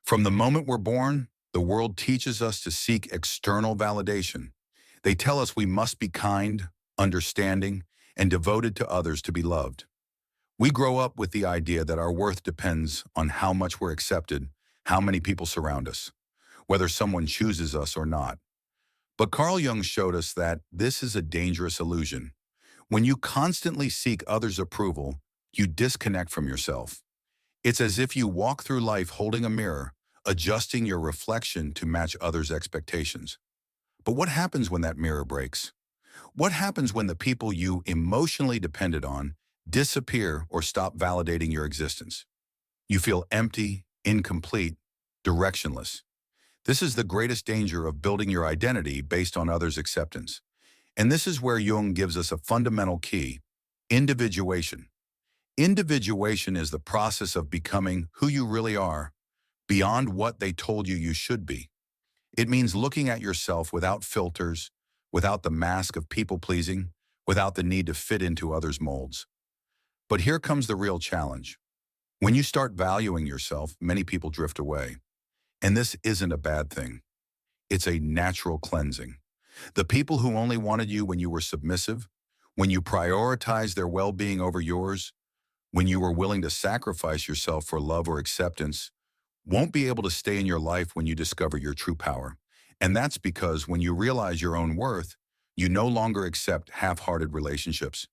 From the moment we're born, the world teaches us to seek external validation. They tell us we must be kind, understanding, and devoted to others to be loved. We grow up with the idea that our worth depends on how much we're accepted, how many people surround us, whether someone chooses us or not. But Carl Jung showed us that this is a dangerous illusion. When you constantly seek others' approval, you disconnect from yourself. It's as if you walk through life holding a mirror, adjusting your reflection to match others' expectations. But what happens when that mirror breaks? What happens when the people you emotionally depended on disappear or stop validating your existence? You feel empty, incomplete, directionless. This is the greatest danger of building your identity based on others' acceptance. And this is where Jung gives us a fundamental key: individuation. Individuation is the process of becoming who you really are, beyond what they told you you should be. It means looking at yourself without filters, without the mask of people-pleasing, without the need to fit into others' molds. But here comes the real challenge. When you start valuing yourself, many people drift away. And this isn't a bad thing. It's a natural cleansing. The people who only wanted you when you were submissive, when you prioritized their well-being over yours, when you were willing to sacrifice yourself for love or acceptance, won't be able to stay in your life when you discover your true power. And that's because when you realize your own worth, you no longer accept half-hearted relationships.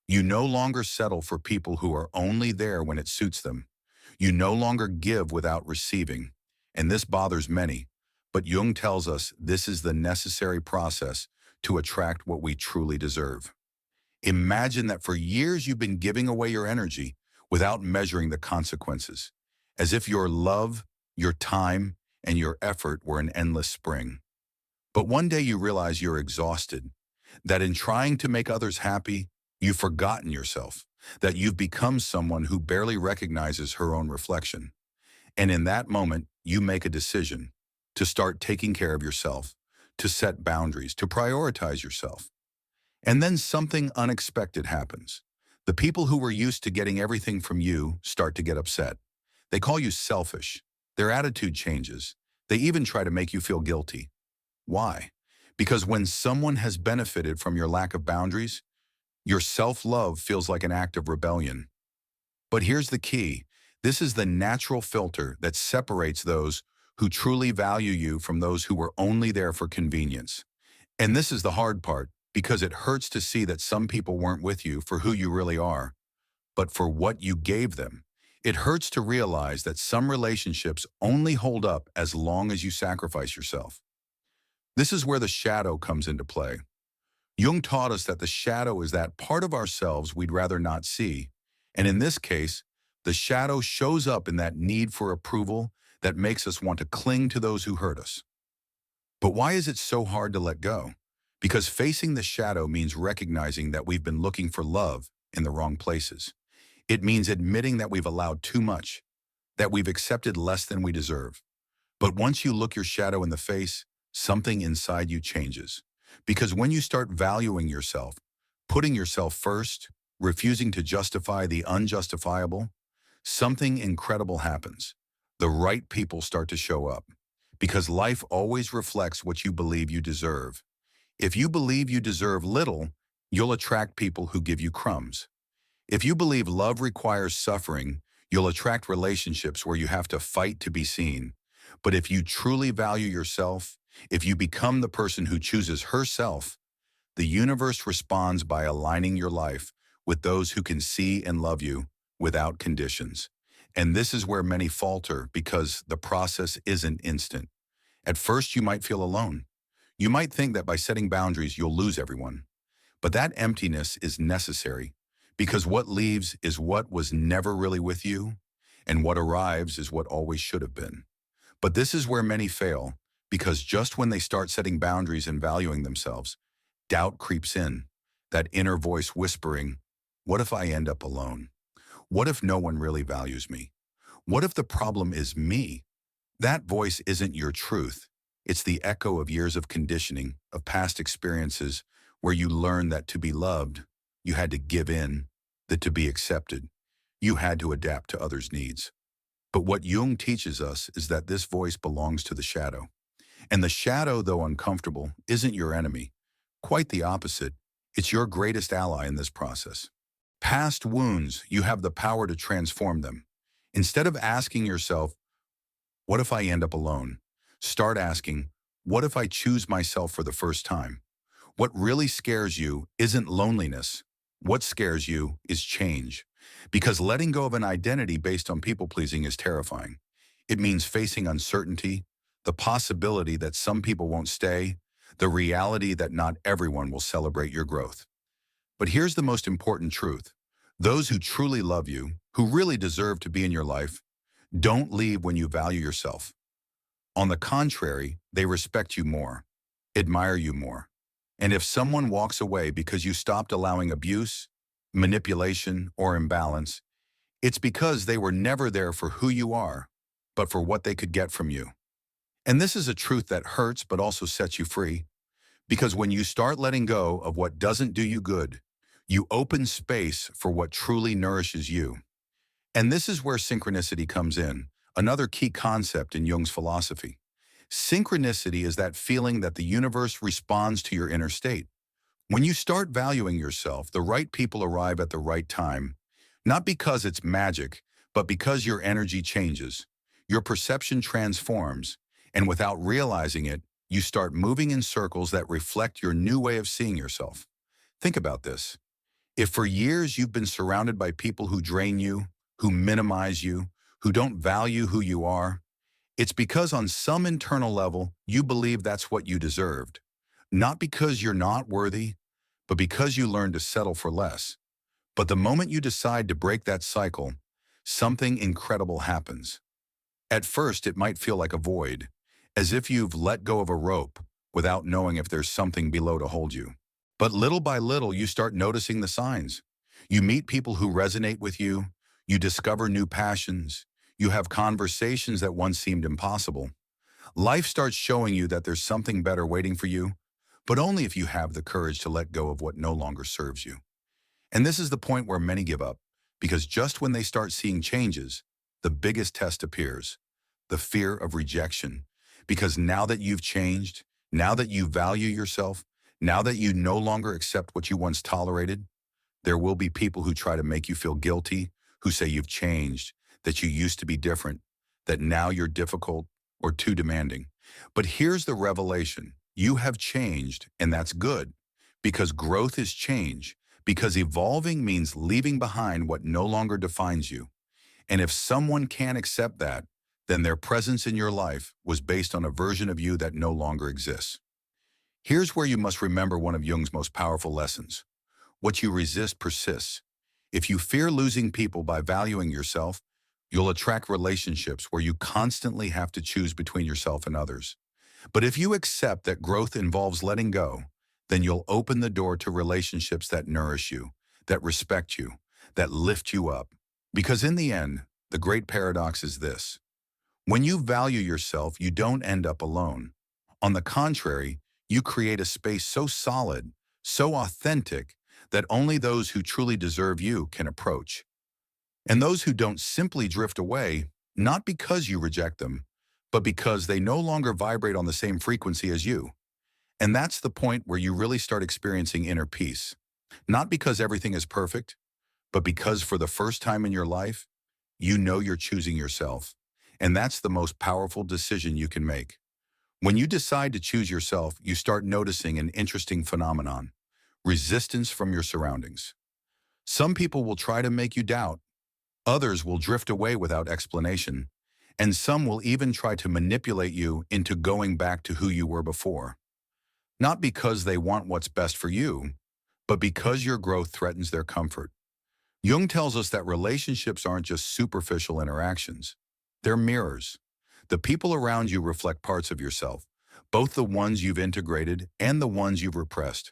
You no longer settle for people who are only there when it suits them. You no longer give without receiving. And this bothers many, but Jung tells us this is the necessary process to attract what we truly deserve. Imagine that for years you've been giving away your energy without measuring the consequences, as if your love, your time, and your effort were an endless spring. But one day you realize you're exhausted, that in trying to make others happy, you've forgotten yourself, that you've become someone who barely recognizes her own reflection. And in that moment, you make a decision to start taking care of yourself, to set boundaries, to prioritize yourself. And then something unexpected happens. The people who were used to getting everything from you start to get upset. They call you selfish. Their attitude changes. They even try to make you feel guilty. Why? Because when someone has benefited from your lack of boundaries, your self-love feels like an act of rebellion. But here's the key. This is the natural filter that separates those who truly value you from those who were only there for convenience. And this is the hard part, because it hurts to see that some people weren't with you for who you really are, but for what you gave them. It hurts to realize that some relationships only hold up as long as you sacrifice yourself. This is where the shadow comes into play. Jung taught us that the shadow is that part of ourselves we'd rather not see. And in this case, the shadow shows up in that need for approval that makes us want to cling to those who hurt us. But why is it so hard to let go? Because facing the shadow means recognizing that we've been looking for love in the wrong places. It means admitting that we've allowed too much, that we've accepted less than we deserve. But once you look your shadow in the face, something inside you changes. Because when you start valuing yourself, putting yourself first, refusing to justify the unjustifiable, something incredible happens. The right people start to show up. Because life always reflects what you believe you deserve. If you believe you deserve little, you'll attract people who give you crumbs. If you believe love requires suffering, you'll attract relationships where you have to fight to be seen. But if you truly value yourself, if you become the person who chooses herself, the universe responds by aligning your life with those who can see and love you without conditions. And this is where many falter because the process isn't instant. At first, you might feel alone. You might think that by setting boundaries, you'll lose everyone. But that emptiness is necessary because what leaves is what was never really with you, and what arrives is what always should have been. But this is where many fail, because just when they start setting boundaries and valuing themselves, doubt creeps in, that inner voice whispering, what if I end up alone? What if no one really values me? What if the problem is me? That voice isn't your truth. It's the echo of years of conditioning, of past experiences where you learned that to be loved, you had to give in, that to be accepted, you had to adapt to others' needs. But what Jung teaches us is that this voice belongs to the shadow. And the shadow, though uncomfortable, isn't your enemy. Quite the opposite. It's your greatest ally in this process. Past wounds, you have the power to transform them. Instead of asking yourself, what if I end up alone? Start asking, what if I choose myself for the first time? What really scares you isn't loneliness. What scares you is change. Because letting go of an identity based on people-pleasing is terrifying. It means facing uncertainty, the possibility that some people won't stay, the reality that not everyone will celebrate your growth. But here's the most important truth. Those who truly love you, who really deserve to be in your life, don't leave when you value yourself. On the contrary, they respect you more, admire you more. And if someone walks away because you stopped allowing abuse, manipulation, or imbalance, it's because they were never there for who you are, but for what they could get from you. And this is a truth that hurts but also sets you free, because when you start letting go of what doesn't do you good, you open space for what truly nourishes you. And this is where synchronicity comes in, another key concept in Jung's philosophy. Synchronicity is that feeling that the universe responds to your inner state. When you start valuing yourself, the right people arrive at the right time, not because it's magic, but because your energy changes, your perception transforms, and without realizing it, you start moving in circles that reflect your new way of seeing yourself. Think about this. If for years you've been surrounded by people who drain you, who minimize you, who don't value who you are, it's because on some internal level, you believe that's what you deserved. Not because you're not worthy, but because you learned to settle for less. But the moment you decide to break that cycle, something incredible happens. At first, it might feel like a void, as if you've let go of a rope without knowing if there's something below to hold you. But little by little, you start noticing the signs. You meet people who resonate with you, you discover new passions, you have conversations that once seemed impossible. Life starts showing you that there's something better waiting for you, but only if you have the courage to let go of what no longer serves you. And this is the point where many give up, because just when they start seeing changes, the biggest test appears, the fear of rejection. Because now that you've changed, now that you value yourself, now that you no longer accept what you once tolerated, there will be people who try to make you feel guilty, who say you've changed, that you used to be different, that now you're difficult or too demanding. But here's the revelation. You have changed, and that's good, because growth is change, because evolving means leaving behind what no longer defines you. And if someone can't accept that, then their presence in your life was based on a version of you that no longer exists. Here's where you must remember one of Jung's most powerful lessons. What you resist persists. If you fear losing people by valuing yourself, you'll attract relationships where you constantly have to choose between yourself and others. But if you accept that growth involves letting go, then you'll open the door to relationships that nourish you, that respect you, that lift you up. Because in the end, the great paradox is this. When you value yourself, you don't end up alone. On the contrary, you create a space so solid, so authentic, that only those who truly deserve you can approach. And those who don't simply drift away, not because you reject them, but because they no longer vibrate on the same frequency as you. And that's the point where you really start experiencing inner peace. Not because everything is perfect, but because for the first time in your life, you know you're choosing yourself. And that's the most powerful decision you can make. When you decide to choose yourself, you start noticing an interesting phenomenon: resistance from your surroundings. Some people will try to make you doubt. Others will drift away without explanation. And some will even try to manipulate you into going back to who you were before. Not because they want what's best for you, but because your growth threatens their comfort. Jung tells us that relationships aren't just superficial interactions. They're mirrors. The people around you reflect parts of yourself, both the ones you've integrated and the ones you've repressed.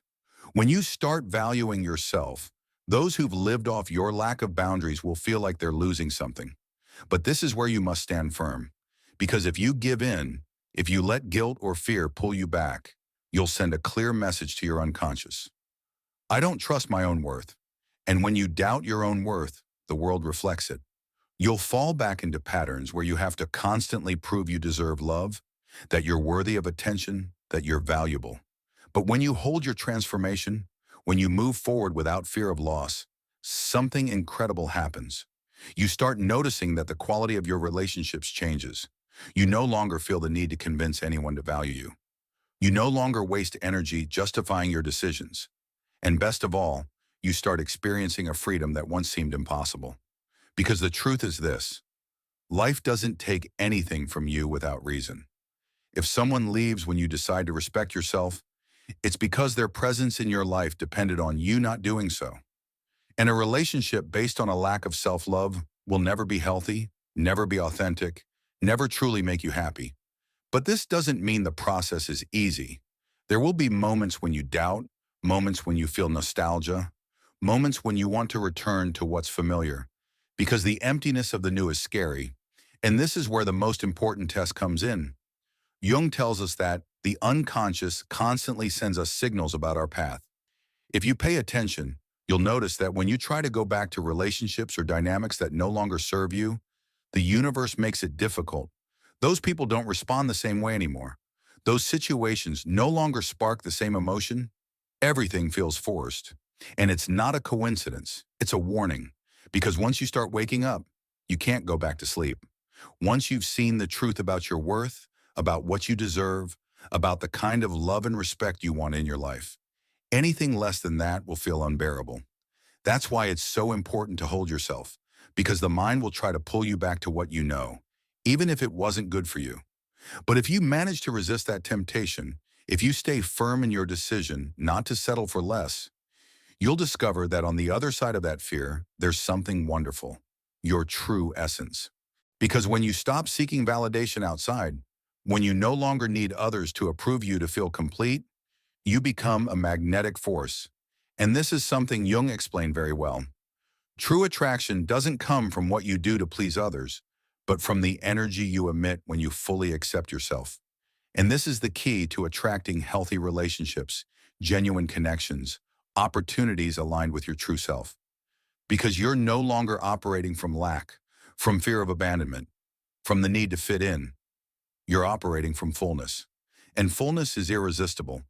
When you start valuing yourself, those who've lived off your lack of boundaries will feel like they're losing something. But this is where you must stand firm. Because if you give in, if you let guilt or fear pull you back, you'll send a clear message to your unconscious. I don't trust my own worth. And when you doubt your own worth, the world reflects it. You'll fall back into patterns where you have to constantly prove you deserve love, that you're worthy of attention, that you're valuable. But when you hold your transformation, when you move forward without fear of loss, something incredible happens. You start noticing that the quality of your relationships changes. You no longer feel the need to convince anyone to value you. You no longer waste energy justifying your decisions. And best of all, you start experiencing a freedom that once seemed impossible. Because the truth is this: life doesn't take anything from you without reason. If someone leaves when you decide to respect yourself, it's because their presence in your life depended on you not doing so. And a relationship based on a lack of self-love will never be healthy, never be authentic, never truly make you happy. But this doesn't mean the process is easy. There will be moments when you doubt, moments when you feel nostalgia, moments when you want to return to what's familiar, because the emptiness of the new is scary. And this is where the most important test comes in. Jung tells us that the unconscious constantly sends us signals about our path. If you pay attention, you'll notice that when you try to go back to relationships or dynamics that no longer serve you, the universe makes it difficult. Those people don't respond the same way anymore. Those situations no longer spark the same emotion. Everything feels forced. And it's not a coincidence, it's a warning. Because once you start waking up, you can't go back to sleep. Once you've seen the truth about your worth, about what you deserve, about the kind of love and respect you want in your life, anything less than that will feel unbearable. That's why it's so important to hold yourself, because the mind will try to pull you back to what you know, even if it wasn't good for you. But if you manage to resist that temptation, if you stay firm in your decision not to settle for less, you'll discover that on the other side of that fear, there's something wonderful: your true essence. Because when you stop seeking validation outside, when you no longer need others to approve you to feel complete, you become a magnetic force. And this is something Jung explained very well. True attraction doesn't come from what you do to please others, but from the energy you emit when you fully accept yourself. And this is the key to attracting healthy relationships, genuine connections, opportunities aligned with your true self. Because you're no longer operating from lack, from fear of abandonment, from the need to fit in. You're operating from fullness. And fullness is irresistible.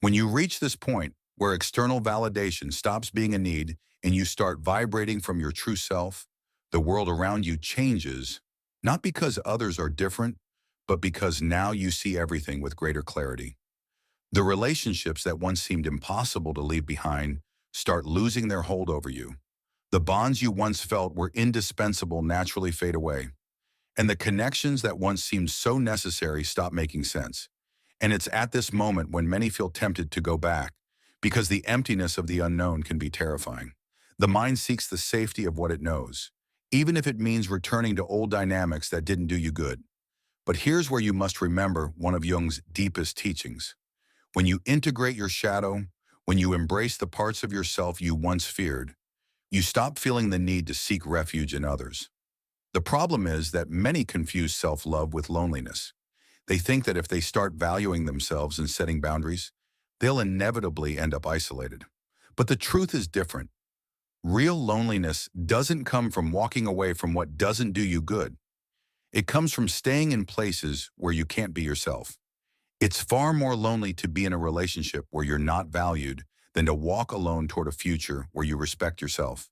When you reach this point where external validation stops being a need and you start vibrating from your true self, the world around you changes, not because others are different, but because now you see everything with greater clarity. The relationships that once seemed impossible to leave behind start losing their hold over you. The bonds you once felt were indispensable naturally fade away, and the connections that once seemed so necessary stop making sense. And it's at this moment when many feel tempted to go back, because the emptiness of the unknown can be terrifying. The mind seeks the safety of what it knows, even if it means returning to old dynamics that didn't do you good. But here's where you must remember one of Jung's deepest teachings. When you integrate your shadow, when you embrace the parts of yourself you once feared, you stop feeling the need to seek refuge in others. The problem is that many confuse self-love with loneliness. They think that if they start valuing themselves and setting boundaries, they'll inevitably end up isolated. But the truth is different. Real loneliness doesn't come from walking away from what doesn't do you good. It comes from staying in places where you can't be yourself. It's far more lonely to be in a relationship where you're not valued than to walk alone toward a future where you respect yourself.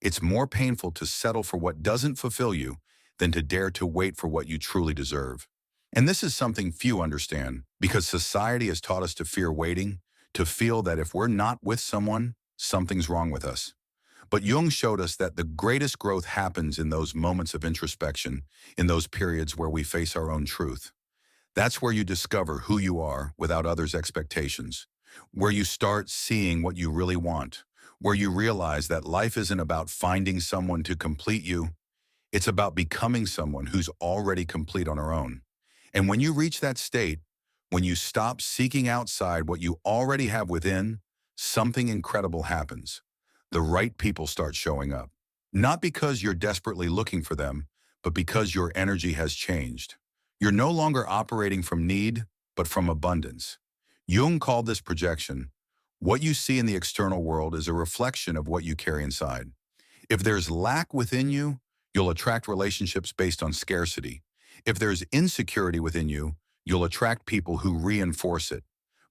It's more painful to settle for what doesn't fulfill you than to dare to wait for what you truly deserve. And this is something few understand, because society has taught us to fear waiting, to feel that if we're not with someone, something's wrong with us. But Jung showed us that the greatest growth happens in those moments of introspection, in those periods where we face our own truth. That's where you discover who you are without others' expectations, where you start seeing what you really want, where you realize that life isn't about finding someone to complete you, it's about becoming someone who's already complete on her own. And when you reach that state, when you stop seeking outside what you already have within, something incredible happens. The right people start showing up. Not because you're desperately looking for them, but because your energy has changed. You're no longer operating from need, but from abundance. Jung called this projection. What you see in the external world is a reflection of what you carry inside. If there's lack within you, you'll attract relationships based on scarcity. If there's insecurity within you, you'll attract people who reinforce it.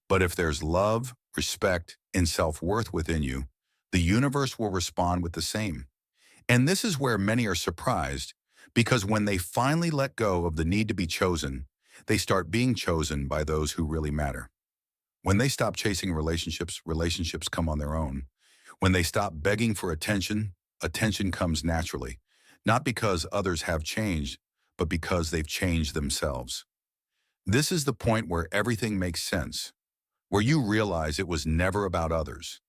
But if there's love, respect, and self-worth within you, the universe will respond with the same. And this is where many are surprised, because when they finally let go of the need to be chosen, they start being chosen by those who really matter. When they stop chasing relationships, relationships come on their own. When they stop begging for attention, attention comes naturally, not because others have changed, but because they've changed themselves. This is the point where everything makes sense, where you realize it was never about others.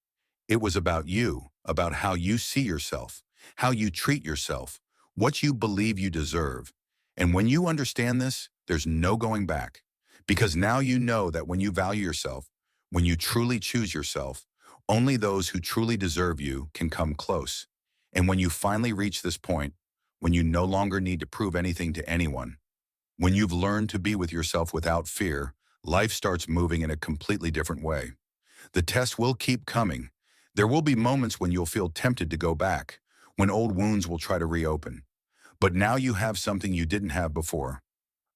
It was about you, about how you see yourself, how you treat yourself, what you believe you deserve. And when you understand this, there's no going back. Because now you know that when you value yourself, when you truly choose yourself, only those who truly deserve you can come close. And when you finally reach this point, when you no longer need to prove anything to anyone, when you've learned to be with yourself without fear, life starts moving in a completely different way. The test will keep coming. There will be moments when you'll feel tempted to go back, when old wounds will try to reopen. But now you have something you didn't have before: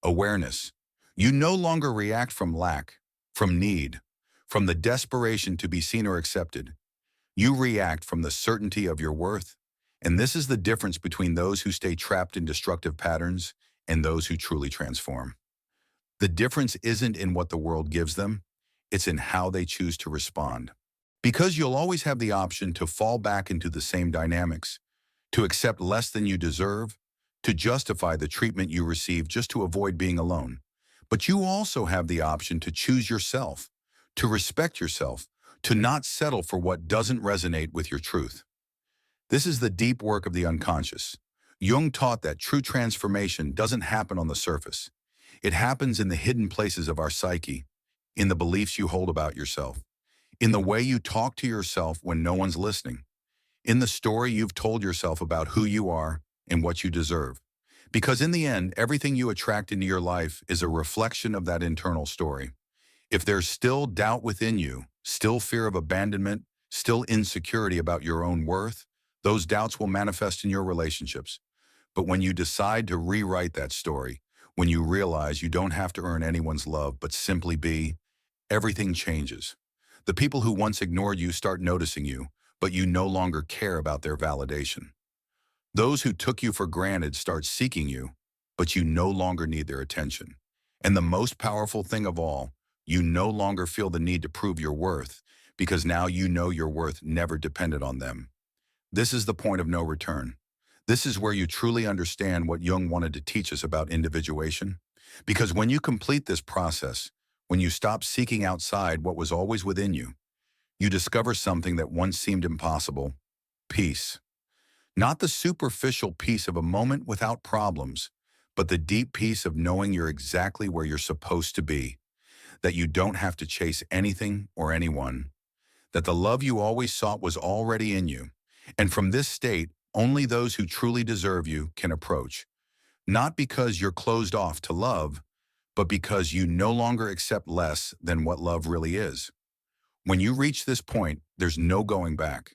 awareness. You no longer react from lack, from need, from the desperation to be seen or accepted. You react from the certainty of your worth. And this is the difference between those who stay trapped in destructive patterns and those who truly transform. The difference isn't in what the world gives them, it's in how they choose to respond. Because you'll always have the option to fall back into the same dynamics, to accept less than you deserve, to justify the treatment you receive just to avoid being alone. But you also have the option to choose yourself, to respect yourself, to not settle for what doesn't resonate with your truth. This is the deep work of the unconscious. Jung taught that true transformation doesn't happen on the surface. It happens in the hidden places of our psyche, in the beliefs you hold about yourself, in the way you talk to yourself when no one's listening, in the story you've told yourself about who you are and what you deserve. Because in the end, everything you attract into your life is a reflection of that internal story. If there's still doubt within you, still fear of abandonment, still insecurity about your own worth, those doubts will manifest in your relationships. But when you decide to rewrite that story, when you realize you don't have to earn anyone's love but simply be, everything changes. The people who once ignored you start noticing you, but you no longer care about their validation. Those who took you for granted start seeking you, but you no longer need their attention. And the most powerful thing of all, you no longer feel the need to prove your worth, because now you know your worth never depended on them. This is the point of no return. This is where you truly understand what Jung wanted to teach us about individuation. Because when you complete this process, when you stop seeking outside what was always within you, you discover something that once seemed impossible: peace. Not the superficial peace of a moment without problems, but the deep peace of knowing you're exactly where you're supposed to be, that you don't have to chase anything or anyone, that the love you always sought was already in you. And from this state, only those who truly deserve you can approach. Not because you're closed off to love, but because you no longer accept less than what love really is. When you reach this point, there's no going back.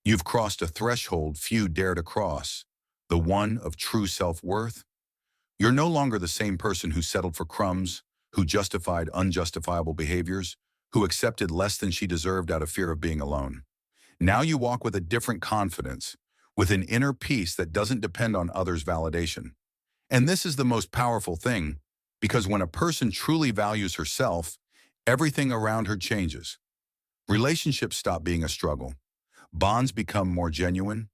You've crossed a threshold few dare to cross, the one of true self-worth. You're no longer the same person who settled for crumbs, who justified unjustifiable behaviors, who accepted less than she deserved out of fear of being alone. Now you walk with a different confidence, with an inner peace that doesn't depend on others' validation. And this is the most powerful thing, because when a person truly values herself, everything around her changes. Relationships stop being a struggle. Bonds become more genuine.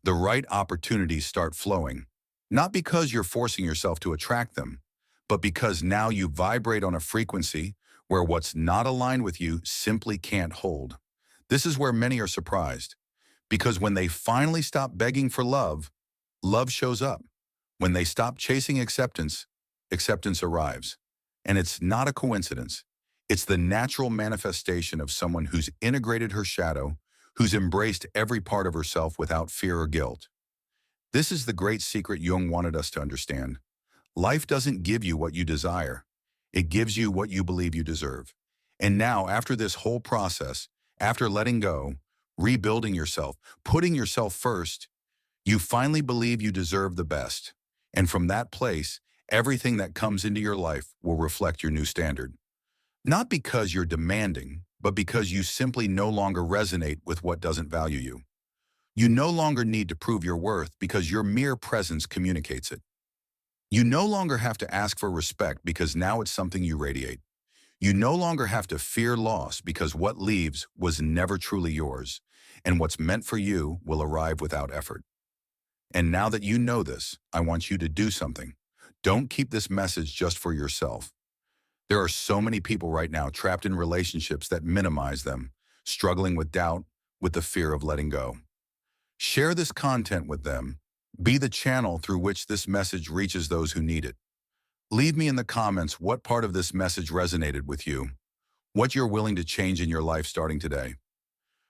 The right opportunities start flowing, not because you're forcing yourself to attract them, but because now you vibrate on a frequency where what's not aligned with you simply can't hold. This is where many are surprised, because when they finally stop begging for love, love shows up. When they stop chasing acceptance, acceptance arrives. And it's not a coincidence. It's the natural manifestation of someone who's integrated her shadow, who's embraced every part of herself without fear or guilt. This is the great secret Jung wanted us to understand. Life doesn't give you what you desire. It gives you what you believe you deserve. And now, after this whole process, after letting go, rebuilding yourself, putting yourself first, You finally believe you deserve the best. And from that place, everything that comes into your life will reflect your new standard. Not because you're demanding, but because you simply no longer resonate with what doesn't value you. You no longer need to prove your worth because your mere presence communicates it. You no longer have to ask for respect because now it's something you radiate. You no longer have to fear loss because what leaves was never truly yours, and what's meant for you will arrive without effort. And now that you know this, I want you to do something. Don't keep this message just for yourself. There are so many people right now trapped in relationships that minimize them, struggling with doubt, with the fear of letting go. Share this content with them. Be the channel through which this message reaches those who need it. Leave me in the comments what part of this message resonated with you, what you're willing to change in your life starting today.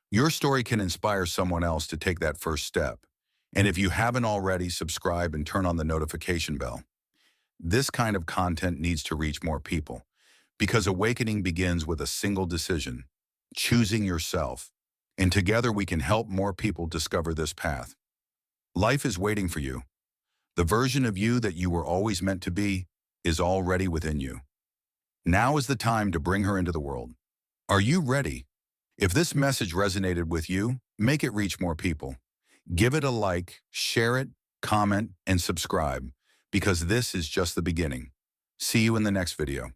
Your story can inspire someone else to take that first step. And if you haven't already, subscribe and turn on the notification bell. This kind of content needs to reach more people because awakening begins with a single decision, choosing yourself. And together we can help more people discover this path. Life is waiting for you. The version of you that you were always meant to be is already within you. Now is the time to bring her into the world. Are you ready? If this message resonated with you, make it reach more people. Give it a like, share it, comment, and subscribe, because this is just the beginning. See you in the next video.